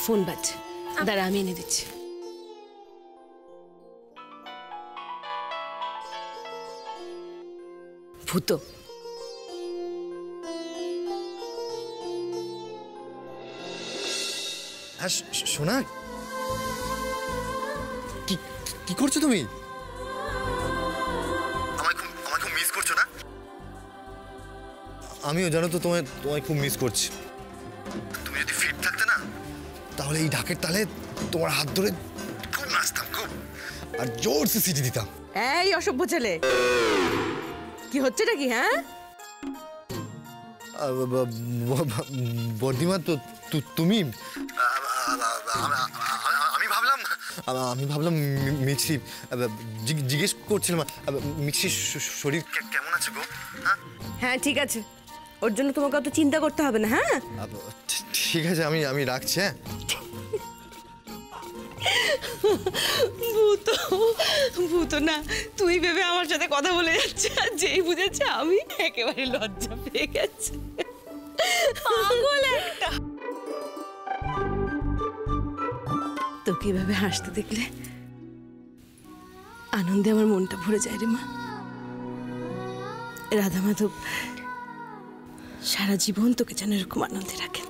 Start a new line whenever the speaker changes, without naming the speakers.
Phone বাজছে, দাঁড়া আমি এনে দিচ্ছি। ভূত।
সোনা, কি করছো তুমি? আমায় খুব মিস করছো না? আমিও জানো তো তোমায় খুব মিস করছি। তুমি যদি ফিট থাকতে না, তাহলে এই ঢাকের তালে তোমার হাত ধরে খুব নাচতাম, খুব, আর জোরসে সিটি দিতাম।
এই অসভ্য ছেলে, কি হচ্ছে নাকি? হ্যাঁ
বর্দিমা, তো তুমি, আমি ভাবলাম মিক্সি জিজ্ঞেস করছিলাম মিক্সির শরীর কেমন আছে গো?
হ্যাঁ ঠিক আছে, ওর জন্য তোমাকে অত চিন্তা করতে হবে না। হ্যাঁ
ঠিক আছে, আমি রাখছি। হ্যাঁ
ভূত, ভূত না, তুই ভেবে আমার সাথে কথা বলে যাচ্ছে, আর যেই বুঝেছে আমি একেবারে লজ্জা পেয়ে গেছে। পাগল একটা। তো কিভাবে হাসতে দেখলে আনন্দে আমার মনটা ভরে যায় রে মা। রাধা মাধব সারা জীবন তোকে যেন এরকম আনন্দে রাখেন।